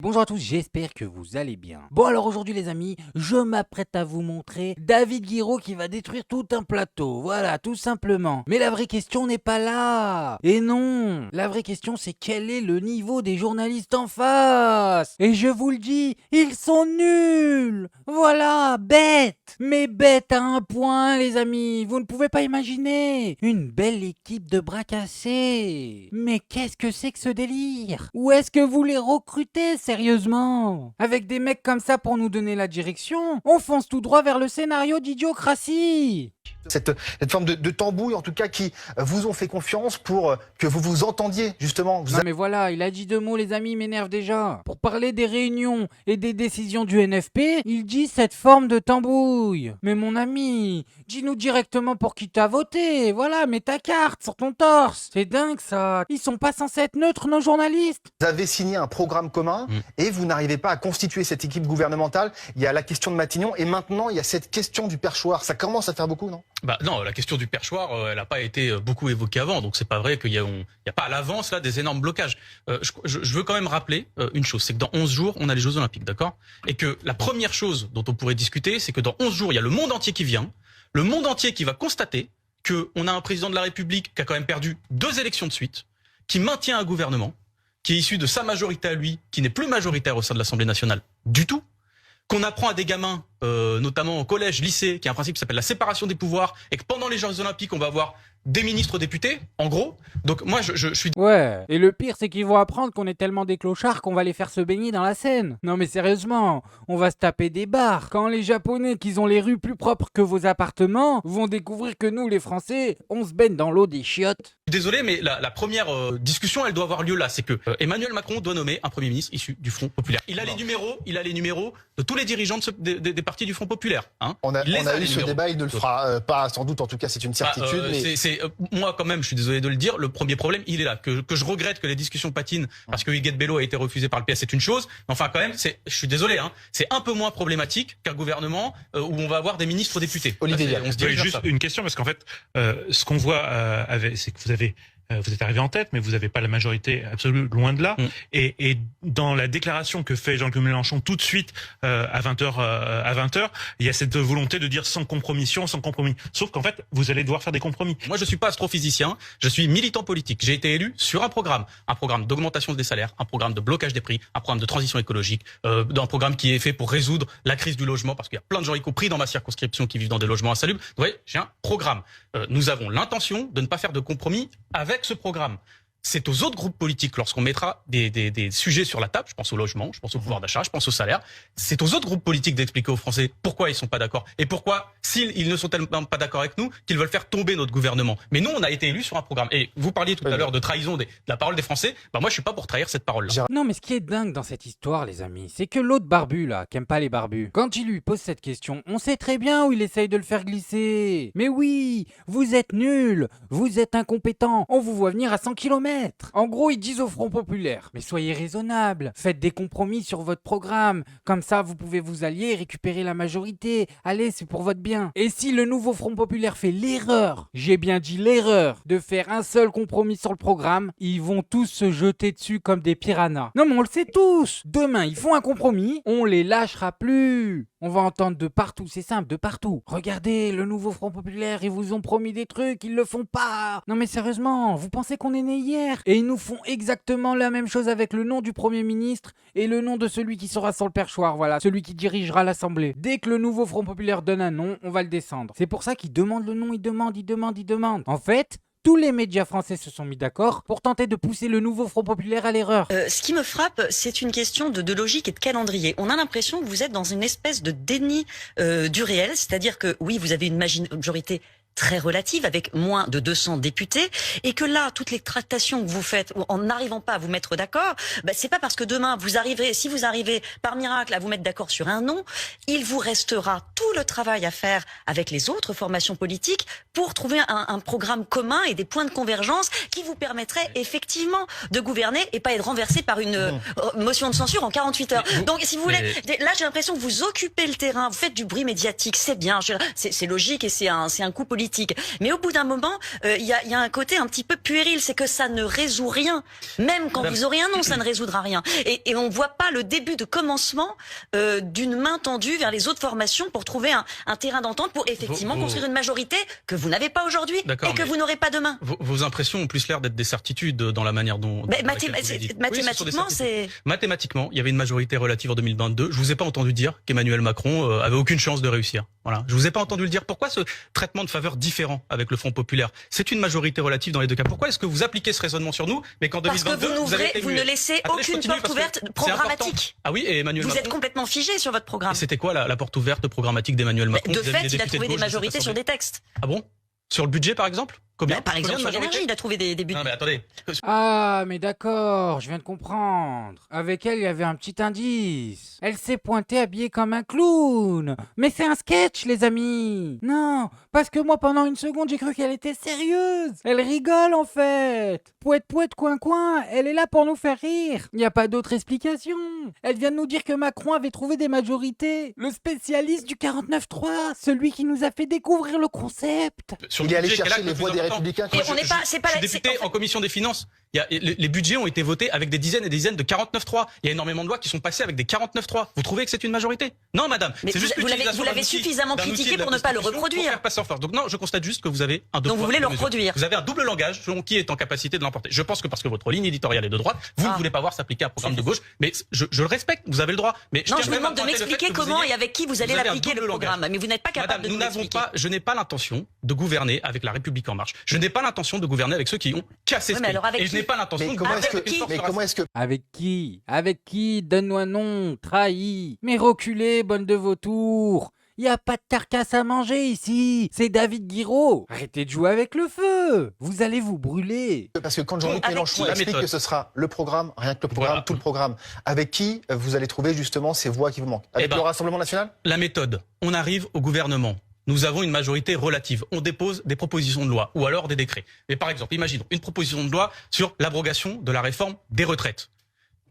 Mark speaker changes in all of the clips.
Speaker 1: Bonjour à tous, j'espère que vous allez bien. Bon alors aujourd'hui les amis, je m'apprête à vous montrer David Guiraud qui va détruire tout un plateau, voilà, tout simplement. Mais la vraie question n'est pas là. Et non, la vraie question c'est quel est le niveau des journalistes en face. Et je vous le dis, ils sont nuls. Voilà, bêtes. Mais bêtes à un point les amis, vous ne pouvez pas imaginer. Une belle équipe de bras cassés. Mais qu'est-ce que c'est que ce délire? Où est-ce que vous les recrutez sérieusement? Avec des mecs comme ça pour nous donner la direction, on fonce tout droit vers le scénario d'idiocratie.
Speaker 2: Cette forme de tambouille, en tout cas, qui vous ont fait confiance pour que vous vous entendiez, justement.
Speaker 1: Non mais voilà, il a dit 2 mots les amis, il m'énerve déjà. Pour parler des réunions et des décisions du NFP, il dit cette forme de tambouille. Mais mon ami, dis-nous directement pour qui t'as voté, voilà, mets ta carte sur ton torse. C'est dingue ça, ils sont pas censés être neutres nos journalistes.
Speaker 2: Vous avez signé un programme commun et vous n'arrivez pas à constituer cette équipe gouvernementale. Il y a la question de Matignon et maintenant il y a cette question du perchoir. Ça commence à faire beaucoup, non?
Speaker 3: Bah non, la question du perchoir, elle n'a pas été beaucoup évoquée avant, donc c'est pas vrai qu'il y a pas à l'avance là des énormes blocages. Je veux quand même rappeler une chose, c'est que dans 11 jours, on a les Jeux Olympiques, d'accord? Et que la première chose dont on pourrait discuter, c'est que dans 11 jours, il y a le monde entier qui vient, le monde entier qui va constater que on a un président de la République qui a quand même perdu 2 élections de suite, qui maintient un gouvernement, qui est issu de sa majorité à lui, qui n'est plus majoritaire au sein de l'Assemblée nationale du tout, qu'on apprend à des gamins, notamment au collège, lycée, qui a un principe qui s'appelle la séparation des pouvoirs, et que pendant les Jeux Olympiques, on va avoir des ministres députés, en gros. Donc moi, je suis...
Speaker 1: Ouais, et le pire c'est qu'ils vont apprendre qu'on est tellement des clochards qu'on va les faire se baigner dans la Seine. Non mais sérieusement, on va se taper des barres. Quand les Japonais, qui ont les rues plus propres que vos appartements, vont découvrir que nous les Français, on se baigne dans l'eau des chiottes.
Speaker 3: Désolé, mais la première discussion, elle doit avoir lieu là. C'est que Emmanuel Macron doit nommer un Premier ministre issu du Front Populaire. Il a les numéros de tous les dirigeants des partis du Front Populaire. Hein.
Speaker 2: On a eu ce débat, il ne le fera pas sans doute, en tout cas c'est une certitude.
Speaker 3: Moi quand même, je suis désolé de le dire, le premier problème, il est là. Que je regrette que les discussions patinent parce que Huguette Bello a été refusé par le PS, c'est une chose. Mais enfin quand même, je suis désolé, hein, c'est un peu moins problématique qu'un gouvernement où on va avoir des ministres députés.
Speaker 2: Olivier,
Speaker 3: on se dirige
Speaker 4: juste une question, parce qu'en fait, ce qu'on voit, c'est que vous êtes arrivé en tête, mais vous n'avez pas la majorité absolue, loin de là. Et dans la déclaration que fait Jean-Luc Mélenchon tout de suite à 20h, il y a cette volonté de dire sans compromission, sans compromis. Sauf qu'en fait, vous allez devoir faire des compromis.
Speaker 3: Moi, je suis pas astrophysicien, je suis militant politique. J'ai été élu sur un programme d'augmentation des salaires, un programme de blocage des prix, un programme de transition écologique, un programme qui est fait pour résoudre la crise du logement, parce qu'il y a plein de gens, y compris dans ma circonscription, qui vivent dans des logements insalubres. Vous voyez, j'ai un programme. Nous avons l'intention de ne pas faire de compromis avec ce programme. C'est aux autres groupes politiques, lorsqu'on mettra des sujets sur la table, je pense au logement, je pense au pouvoir d'achat, je pense au salaire, c'est aux autres groupes politiques d'expliquer aux Français pourquoi ils sont pas d'accord et pourquoi, s'ils ne sont tellement pas d'accord avec nous, qu'ils veulent faire tomber notre gouvernement. Mais nous, on a été élus sur un programme. Et vous parliez tout à l'heure de trahison de la parole des Français, bah moi je suis pas pour trahir cette parole-là.
Speaker 1: Non mais ce qui est dingue dans cette histoire les amis, c'est que l'autre barbu là, qui aime pas les barbus, quand il lui pose cette question, on sait très bien où il essaye de le faire glisser. Mais oui, vous êtes nuls, vous êtes incompétents, on vous voit venir à 100 km. En gros, ils disent au Front Populaire, mais soyez raisonnables, faites des compromis sur votre programme, comme ça vous pouvez vous allier et récupérer la majorité, allez c'est pour votre bien. Et si le nouveau Front Populaire fait l'erreur, j'ai bien dit l'erreur, de faire un seul compromis sur le programme, ils vont tous se jeter dessus comme des piranhas. Non mais on le sait tous, demain ils font un compromis, on les lâchera plus. On va entendre de partout, c'est simple, de partout. Regardez, le nouveau Front Populaire, ils vous ont promis des trucs, ils le font pas. Non mais sérieusement, vous pensez qu'on est né hier? Et ils nous font exactement la même chose avec le nom du Premier ministre et le nom de celui qui sera sur le perchoir, voilà, celui qui dirigera l'Assemblée. Dès que le nouveau Front Populaire donne un nom, on va le descendre. C'est pour ça qu'ils demandent le nom, ils demandent. En fait, tous les médias français se sont mis d'accord pour tenter de pousser le nouveau Front Populaire à l'erreur.
Speaker 5: Ce qui me frappe, c'est une question de logique et de calendrier. On a l'impression que vous êtes dans une espèce de déni du réel, c'est-à-dire que oui, vous avez une majorité très relative, avec moins de 200 députés, et que là, toutes les tractations que vous faites, en n'arrivant pas à vous mettre d'accord, c'est pas parce que demain, si vous arrivez par miracle à vous mettre d'accord sur un nom, il vous restera tout le travail à faire avec les autres formations politiques pour trouver un programme commun et des points de convergence qui vous permettraient effectivement de gouverner et pas être renversé par une motion de censure en 48 heures. Donc, si vous voulez, là, j'ai l'impression que vous occupez le terrain, vous faites du bruit médiatique, c'est bien, c'est logique et c'est un coup politique politique. Mais au bout d'un moment, il y a un côté un petit peu puéril, c'est que ça ne résout rien. Même quand vous aurez un non, ça ne résoudra rien. Et on voit pas le début de commencement d'une main tendue vers les autres formations pour trouver un terrain d'entente pour effectivement construire une majorité que vous n'avez pas aujourd'hui et que vous n'aurez pas demain.
Speaker 3: Vos impressions ont plus l'air d'être des certitudes dans la manière dont...
Speaker 5: Mathématiquement, c'est...
Speaker 3: Mathématiquement, il y avait une majorité relative en 2022. Je vous ai pas entendu dire qu'Emmanuel Macron avait aucune chance de réussir. Voilà. Je vous ai pas entendu le dire. Pourquoi ce traitement de faveur différent avec le Front populaire? C'est une majorité relative dans les deux cas. Pourquoi est-ce que vous appliquez ce raisonnement sur nous, mais qu'en 2022,
Speaker 5: parce que vous ne laissez aucune porte ouverte programmatique.
Speaker 3: Ah oui, et Emmanuel Macron...
Speaker 5: Vous êtes complètement figé sur votre programme.
Speaker 3: Et c'était quoi la porte ouverte programmatique d'Emmanuel Macron?
Speaker 5: De fait, il a trouvé des majorités sur des textes.
Speaker 3: Ah bon? Sur le budget, par exemple? Combien?
Speaker 5: Par exemple, sur l'énergie, il a trouvé des budgets.
Speaker 3: Non, mais attendez.
Speaker 1: Ah, mais d'accord, je viens de comprendre. Avec elle, il y avait un petit indice. Elle s'est pointée habillée comme un clown. Mais c'est un sketch, les amis. Non, parce que moi, pendant une seconde, j'ai cru qu'elle était sérieuse. Elle rigole, en fait. Pouette, pouette, coin, coin, elle est là pour nous faire rire. Il n'y a pas d'autre explication. Elle vient de nous dire que Macron avait trouvé des majorités. Le spécialiste du 49-3, celui qui nous a fait découvrir le concept.
Speaker 2: Il est allé chercher les voix des Républicains.
Speaker 5: Et on n'est pas, c'est pas
Speaker 3: je suis député en commission des finances. Les budgets ont été votés avec des dizaines et des dizaines de 49.3. Il y a énormément de lois qui sont passées avec des 49.3. Vous trouvez que c'est une majorité? Non, madame.
Speaker 5: Mais
Speaker 3: c'est juste
Speaker 5: vous l'avez suffisamment critiqué pour ne pas le reproduire.
Speaker 3: Donc non, je constate juste que vous avez un double.
Speaker 5: Donc vous voulez le reproduire.
Speaker 3: Vous avez un double langage selon qui est en capacité de l'emporter. Je pense que parce que votre ligne éditoriale est de droite, vous ne voulez pas voir s'appliquer un programme de gauche. Mais je le respecte. Vous avez le droit. Mais
Speaker 5: non, je vous demande de m'expliquer comment et avec qui vous allez l'appliquer le programme. Mais vous n'êtes pas capable de nous l'expliquer.
Speaker 3: Je n'ai pas l'intention de gouverner avec la République en marche. Je n'ai pas l'intention de gouverner avec ceux qui ont cassé ce pays. Et je n'ai pas l'intention de
Speaker 2: comment est-ce que...
Speaker 1: Avec qui? Avec qui? Donne-nous un nom, trahi. Mais reculez, bonne de vautour. Y a pas de carcasse à manger ici. C'est David Guiraud. Arrêtez de jouer avec le feu. Vous allez vous brûler.
Speaker 2: Parce que quand Jean-Luc Mélenchon explique que ce sera le programme, rien que le programme, tout le programme, avec qui vous allez trouver justement ces voix qui vous manquent? Avec le Rassemblement national?
Speaker 3: La méthode. On arrive au gouvernement. Nous avons une majorité relative. On dépose des propositions de loi ou alors des décrets. Mais par exemple, imaginons une proposition de loi sur l'abrogation de la réforme des retraites,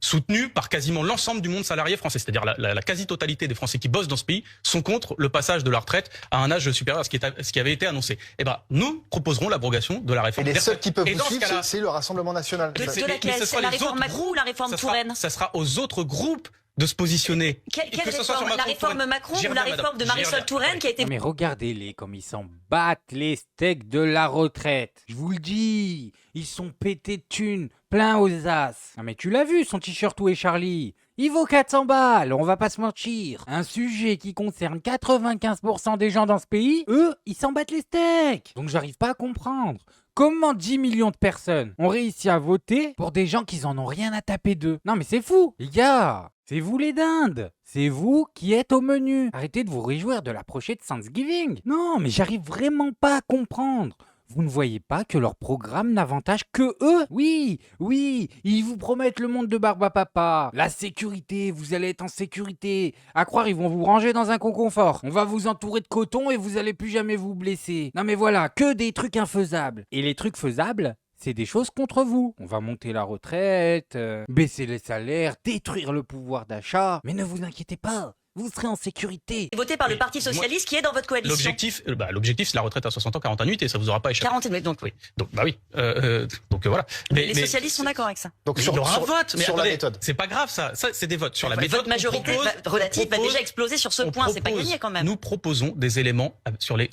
Speaker 3: soutenue par quasiment l'ensemble du monde salarié français. C'est-à-dire la quasi-totalité des Français qui bossent dans ce pays sont contre le passage de la retraite à un âge supérieur à ce qui avait été annoncé. Eh ben, nous proposerons l'abrogation de la réforme des retraites.
Speaker 2: Et les seuls qui peuvent vous suivre, c'est le Rassemblement national.
Speaker 5: De laquelle? C'est la réforme Macron ou la réforme Touraine?
Speaker 3: Ça sera aux autres groupes de se positionner.
Speaker 5: Quelle réforme? La réforme Macron ou la réforme de Marisol Touraine qui a été...
Speaker 1: Mais regardez-les comme ils s'en battent les steaks de la retraite. Je vous le dis, ils sont pétés de thunes, plein aux as. Ah mais tu l'as vu son t-shirt Où est Charlie? Il vaut 400 balles, on va pas se mentir. Un sujet qui concerne 95% des gens dans ce pays, eux, ils s'en battent les steaks. Donc j'arrive pas à comprendre. Comment 10 millions de personnes ont réussi à voter pour des gens qui en ont rien à taper d'eux? Non mais c'est fou, les gars. C'est vous les dindes. C'est vous qui êtes au menu. Arrêtez de vous réjouir de l'approcher de Thanksgiving. Non, mais j'arrive vraiment pas à comprendre. Vous ne voyez pas que leur programme n'avantage que eux? Oui, ils vous promettent le monde de barbe à papa. La sécurité, vous allez être en sécurité. À croire, ils vont vous ranger dans un confort. On va vous entourer de coton et vous allez plus jamais vous blesser. Non mais voilà, que des trucs infaisables. Et les trucs faisables, c'est des choses contre vous. On va monter la retraite, baisser les salaires, détruire le pouvoir d'achat. Mais ne vous inquiétez pas, vous serez en sécurité.
Speaker 5: Voté par le Parti Socialiste qui est dans votre coalition.
Speaker 3: L'objectif, c'est la retraite à 60 ans, 40 ans, 8 et ça vous aura pas échappé.
Speaker 5: 40 ans, donc oui.
Speaker 3: Donc voilà.
Speaker 5: Les socialistes sont d'accord avec ça.
Speaker 2: Donc
Speaker 3: il y aura un vote. Mais
Speaker 2: sur
Speaker 3: attendez,
Speaker 2: la méthode.
Speaker 3: C'est pas grave ça. Ça, c'est des votes. Sur la méthode.
Speaker 5: Votre majorité relative va déjà exploser sur ce point. C'est pas gagné quand même.
Speaker 3: Nous proposons des éléments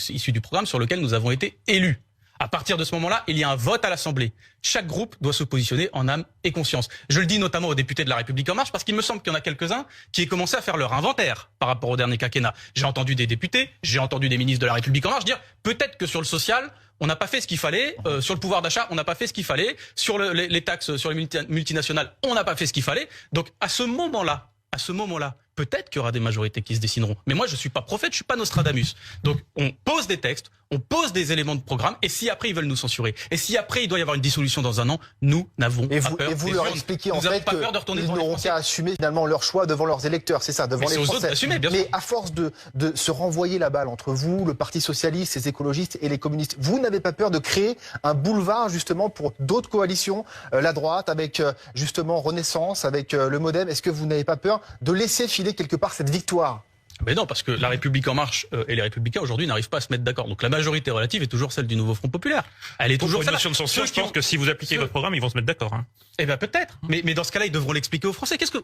Speaker 3: issus du programme sur lequel nous avons été élus. À partir de ce moment-là, il y a un vote à l'Assemblée. Chaque groupe doit se positionner en âme et conscience. Je le dis notamment aux députés de La République En Marche parce qu'il me semble qu'il y en a quelques-uns qui aient commencé à faire leur inventaire par rapport au dernier quinquennat. J'ai entendu des députés, j'ai entendu des ministres de La République En Marche dire peut-être que sur le social, on n'a pas fait ce qu'il fallait, sur le pouvoir d'achat, on n'a pas fait ce qu'il fallait, sur les taxes sur les multinationales, on n'a pas fait ce qu'il fallait. Donc à ce moment-là, peut-être qu'il y aura des majorités qui se dessineront. Mais moi, je suis pas prophète, je suis pas Nostradamus. Donc, on pose des textes, on pose des éléments de programme, et si après ils veulent nous censurer, et si après il doit y avoir une dissolution dans un an, nous n'avons pas peur.
Speaker 2: Et vous leur expliquez en fait qu'ils n'auront qu'à assumer finalement leur choix devant leurs électeurs, c'est ça, devant les Français. Mais à force de se renvoyer la balle entre vous, le Parti Socialiste, les écologistes et les communistes, vous n'avez pas peur de créer un boulevard justement pour d'autres coalitions, la droite avec justement Renaissance, avec le MoDem. Est-ce que vous n'avez pas peur de laisser filer quelque part cette victoire?
Speaker 3: Mais non, parce que La République En Marche et les Républicains aujourd'hui n'arrivent pas à se mettre d'accord. Donc la majorité relative est toujours celle du Nouveau Front Populaire. Elle est toujours
Speaker 4: une
Speaker 3: celle.
Speaker 4: notion de censure, je pense que si vous appliquez votre programme, ils vont se mettre d'accord. Hein.
Speaker 3: Eh ben peut-être. Mais dans ce cas-là, ils devront l'expliquer aux Français. Qu'est-ce que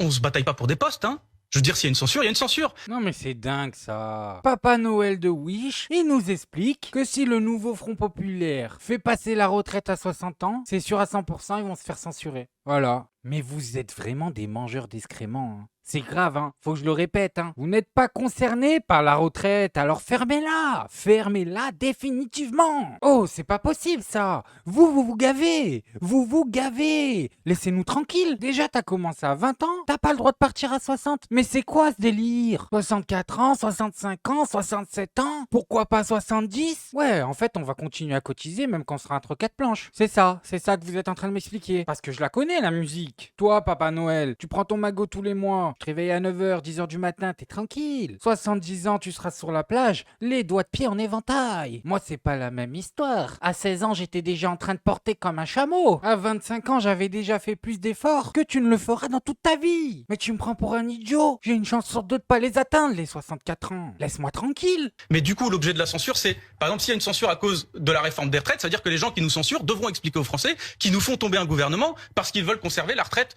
Speaker 3: on se bataille pas pour des postes, hein? Je veux dire, s'il y a une censure, il y a une censure.
Speaker 1: Non mais c'est dingue ça. Papa Noël de Wish, il nous explique que si le Nouveau Front Populaire fait passer la retraite à 60 ans, c'est sûr à 100% ils vont se faire censurer. Voilà. Mais vous êtes vraiment des mangeurs d'excréments. Hein. C'est grave, hein. Faut que je le répète, hein. Vous n'êtes pas concernés par la retraite, alors fermez-la. Fermez-la définitivement. Oh, c'est pas possible ça. Vous gavez. Vous gavez. Laissez-nous tranquilles. Déjà, t'as commencé à 20 ans. T'as pas le droit de partir à 60. Mais c'est quoi ce délire? 64 ans, 65 ans, 67 ans? Pourquoi pas 70? Ouais, en fait, on va continuer à cotiser même quand on sera entre quatre planches. C'est ça que vous êtes en train de m'expliquer. Parce que je la connais, la musique. Toi, Papa Noël, tu prends ton magot tous les mois. Tu te réveilles à 9h, 10h du matin, t'es tranquille. 70 ans, tu seras sur la plage, les doigts de pied en éventail. Moi, c'est pas la même histoire. À 16 ans, j'étais déjà en train de porter comme un chameau. À 25 ans, j'avais déjà fait plus d'efforts que tu ne le feras dans toute ta vie. Mais tu me prends pour un idiot. J'ai une chance sur deux de pas les atteindre, les 64 ans. Laisse-moi tranquille.
Speaker 3: Mais du coup, l'objet de la censure, c'est, par exemple, s'il y a une censure à cause de la réforme des retraites, ça veut dire que les gens qui nous censurent devront expliquer aux Français qu'ils nous font tomber un gouvernement parce qu'ils veulent conserver la retraite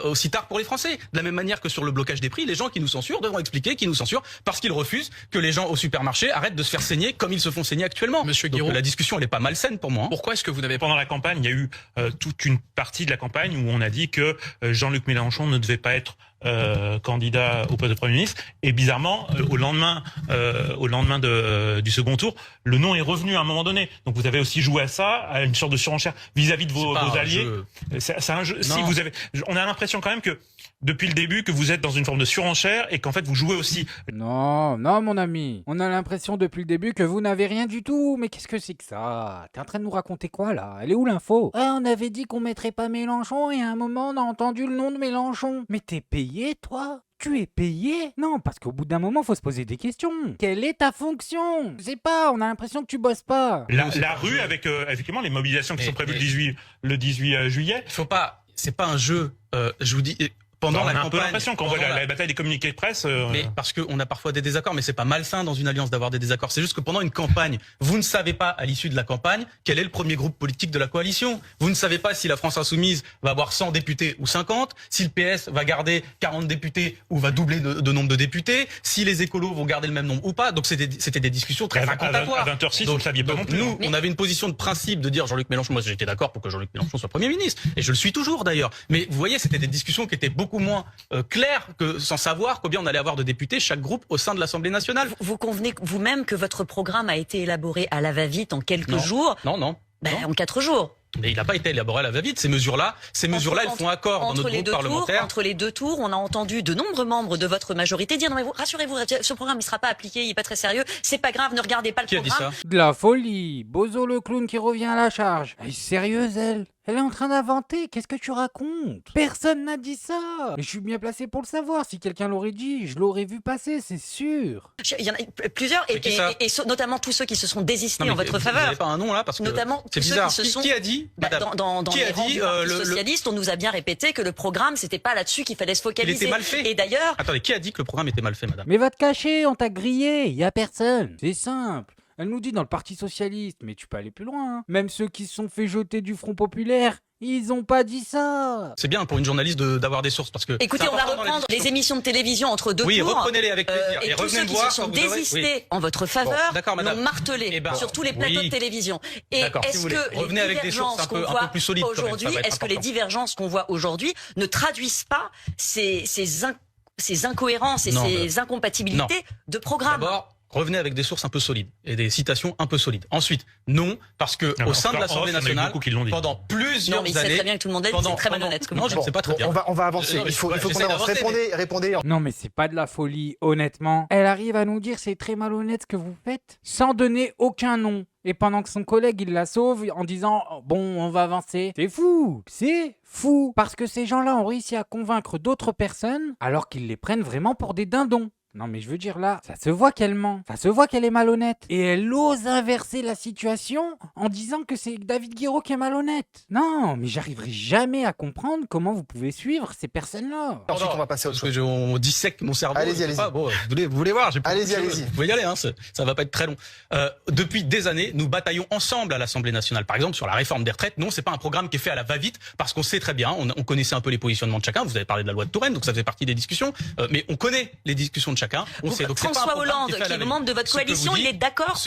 Speaker 3: aussi tard pour les Français. De la même manière que sur le blocage des prix, les gens qui nous censurent devront expliquer qu'ils nous censurent parce qu'ils refusent que les gens au supermarché arrêtent de se faire saigner comme ils se font saigner actuellement.
Speaker 6: Monsieur
Speaker 3: Donc
Speaker 6: Guiraud,
Speaker 3: la discussion, elle est pas malsaine pour moi. Hein.
Speaker 6: pourquoi est-ce que vous n'avez pas...
Speaker 4: Pendant la campagne, il y a eu toute une partie de la campagne où on a dit que Jean-Luc Mélenchon ne devait pas être candidat au poste de Premier ministre. Et bizarrement, au lendemain du second tour, le nom est revenu à un moment donné. Donc vous avez aussi joué à ça, à une sorte de surenchère vis-à-vis de vos alliés. C'est un jeu.
Speaker 3: Non.
Speaker 4: Si vous avez, on a l'impression quand même que depuis le début que vous êtes dans une forme de surenchère et qu'en fait vous jouez aussi.
Speaker 1: Non, mon ami. On a l'impression depuis le début que vous n'avez rien du tout. Mais qu'est-ce que c'est que ça? T'es en train de nous raconter quoi là? Elle est où l'info? Ah, on avait dit qu'on mettrait pas Mélenchon et à un moment on a entendu le nom de Mélenchon. Mais t'es payé toi? Tu es payé? Non, parce qu'au bout d'un moment, faut se poser des questions. Quelle est ta fonction? Je sais pas, on a l'impression que tu bosses pas.
Speaker 4: La rue avec effectivement les mobilisations qui sont prévues le 18 juillet.
Speaker 3: Faut pas, c'est pas un jeu. Je vous dis. Pendant la
Speaker 4: on a un peu
Speaker 3: campagne,
Speaker 4: l'impression quand on voit la bataille des communiqués de presse.
Speaker 3: Mais parce qu'on a parfois des désaccords, mais c'est pas malsain dans une alliance d'avoir des désaccords. C'est juste que pendant une campagne, vous ne savez pas à l'issue de la campagne quel est le premier groupe politique de la coalition. Vous ne savez pas si la France Insoumise va avoir 100 députés ou 50, si le PS va garder 40 députés ou va doubler de nombre de députés, si les écolos vont garder le même nombre ou pas. Donc c'était des discussions très incantatoires.
Speaker 4: À 20h06, vous ne saviez pas non plus.
Speaker 3: Nous, on avait une position de principe de dire Jean-Luc Mélenchon. Moi, j'étais d'accord pour que Jean-Luc Mélenchon soit Premier ministre, et je le suis toujours d'ailleurs. Mais vous voyez, c'était des discussions qui étaient beaucoup moins clair que sans savoir combien on allait avoir de députés chaque groupe au sein de l'Assemblée nationale.
Speaker 5: Vous convenez vous-même que votre programme a été élaboré à la va-vite en quelques jours?
Speaker 3: Non.
Speaker 5: En 4 jours.
Speaker 3: Mais il n'a pas été élaboré à la va-vite. Ces mesures-là, elles font accord dans notre groupe parlementaire.
Speaker 5: Entre les deux tours, on a entendu de nombreux membres de votre majorité dire non mais rassurez-vous, ce programme il sera pas appliqué, il est pas très sérieux, c'est pas grave, ne regardez pas le programme.
Speaker 3: Qui a dit ça?
Speaker 1: De la folie. Bozo le clown qui revient à la charge. Elle est sérieuse, elle? Elle est en train d'inventer. Qu'est-ce que tu racontes? Personne n'a dit ça. Et je suis bien placé pour le savoir. Si quelqu'un l'aurait dit, je l'aurais vu passer, c'est sûr.
Speaker 5: Il y en a plusieurs, et notamment tous ceux qui se sont désistés en votre faveur.
Speaker 3: Vous n'avez pas un nom là parce que
Speaker 5: notamment
Speaker 3: c'est bizarre. Qui a dit?
Speaker 5: Dans les rangs du Parti socialiste, on nous a bien répété que le programme, c'était pas là-dessus qu'il fallait se focaliser.
Speaker 3: Il était mal fait.
Speaker 5: Et d'ailleurs...
Speaker 3: Attendez, qui a dit que le programme était mal fait, madame?
Speaker 1: Mais va te cacher, on t'a grillé. Y a personne. C'est simple. Elle nous dit dans le Parti socialiste, mais tu peux aller plus loin. Hein. Même ceux qui se sont fait jeter du Front populaire, ils ont pas dit ça.
Speaker 3: C'est bien pour une journaliste d'avoir des sources parce que.
Speaker 5: Écoutez, on va reprendre les émissions de télévision entre deux tours.
Speaker 3: Oui, reprenez-les avec plaisir.
Speaker 5: Et tous
Speaker 3: revenez
Speaker 5: ceux
Speaker 3: me
Speaker 5: qui
Speaker 3: voir
Speaker 5: se sont
Speaker 3: quand vous aurez-
Speaker 5: désistés en votre faveur l'ont martelé sur tous les plateaux de télévision. Et est-ce que
Speaker 3: revenez avec des sources un peu plus solides
Speaker 5: aujourd'hui, est-ce que les divergences qu'on voit aujourd'hui ne traduisent pas ces incohérences et ces incompatibilités de programme?
Speaker 3: D'abord, revenez avec des sources un peu solides et des citations un peu solides. Ensuite, non, parce que au sein de l'Assemblée nationale, pendant plusieurs années,
Speaker 5: il sait très bien que tout le monde a dit, c'est très malhonnête.
Speaker 3: Non, je ne sais pas très bien.
Speaker 2: On va avancer. Il faut qu'on avance. Répondez.
Speaker 1: Non mais c'est pas de la folie, honnêtement. Elle arrive à nous dire c'est très malhonnête ce que vous faites, sans donner aucun nom. Et pendant que son collègue il la sauve en disant bon on va avancer. C'est fou. Parce que ces gens-là ont réussi à convaincre d'autres personnes alors qu'ils les prennent vraiment pour des dindons. Non mais je veux dire là, ça se voit qu'elle ment, ça se voit qu'elle est malhonnête. Et elle ose inverser la situation en disant que c'est David Guiraud qui est malhonnête. Non, mais j'arriverai jamais à comprendre comment vous pouvez suivre ces personnes-là.
Speaker 2: Ensuite, on va passer au
Speaker 3: parce que on dissèque mon cerveau.
Speaker 2: Allez-y, allez-y.
Speaker 3: Bon, vous voulez voir,
Speaker 2: allez-y.
Speaker 3: Vous pouvez y aller, hein, ça va pas être très long. Depuis des années, nous bataillons ensemble à l'Assemblée nationale. Par exemple, sur la réforme des retraites. Non, c'est pas un programme qui est fait à la va-vite, parce qu'on sait très bien, on connaissait un peu les positionnements de chacun. Vous avez parlé de la loi de Touraine, donc ça fait partie des discussions. Mais on connaît les discussions de chacun. On sait. Donc
Speaker 5: François Hollande, qui est le membre de votre coalition, il est d'accord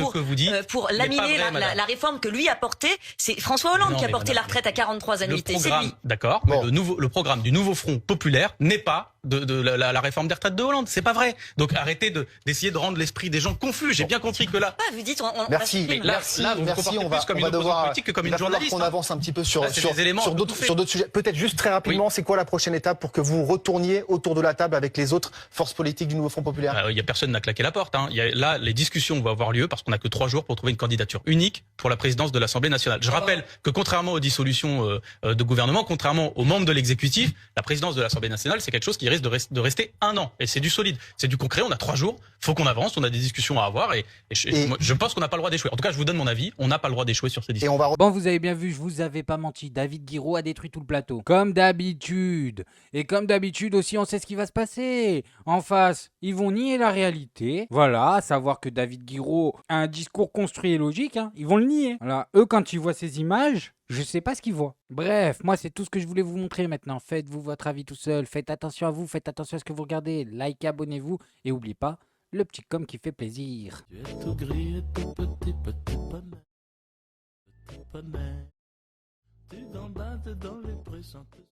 Speaker 5: pour laminer la réforme que lui a portée. C'est François Hollande qui a porté la retraite à 43 annuités. C'est lui.
Speaker 3: D'accord.
Speaker 2: Bon.
Speaker 3: Le programme du nouveau Front populaire n'est pas de la réforme des retraites de Hollande. C'est pas vrai. Donc arrêtez d'essayer de rendre l'esprit des gens confus. J'ai bien compris que là.
Speaker 5: Vous dites,
Speaker 2: merci.
Speaker 3: Là, vous vous comportez plus comme une opposante politique que comme une journaliste.
Speaker 2: On avance un petit peu sur d'autres sujets. Peut-être juste très rapidement,
Speaker 3: Oui.
Speaker 2: c'est quoi la prochaine étape pour que vous retourniez autour de la table avec les autres forces politiques du nouveau Front populaire?
Speaker 3: Il y a personne n'a claqué la porte. Hein. Là, les discussions vont avoir lieu parce qu'on n'a que 3 jours pour trouver une candidature unique pour la présidence de l'Assemblée nationale. Je rappelle que contrairement aux dissolutions de gouvernement, contrairement aux membres de l'exécutif, la présidence de l'Assemblée nationale, c'est quelque chose qui risque de rester 1 an. Et c'est du solide, c'est du concret. On a 3 jours. Faut qu'on avance. On a des discussions à avoir. Et je pense qu'on n'a pas le droit d'échouer. En tout cas, je vous donne mon avis. On n'a pas le droit d'échouer sur ces discussions.
Speaker 1: Bon, vous avez bien vu, je vous avais pas menti. David Guiraud a détruit tout le plateau. Comme d'habitude. Et comme d'habitude aussi, on sait ce qui va se passer. En face, ils vont nier la réalité. Voilà, à savoir que David Guiraud a un discours construit et logique. Hein. Ils vont le nier. Voilà, eux, quand ils voient ces images, je sais pas ce qu'ils voient. Bref, moi, c'est tout ce que je voulais vous montrer maintenant. Faites-vous votre avis tout seul. Faites attention à vous. Faites attention à ce que vous regardez. Likez, abonnez-vous. Et n'oubliez pas, le petit com qui fait plaisir.
Speaker 6: Tu es tout gris et tout petit, petit poney. Petit poney. Tu gambades dans les prés sans te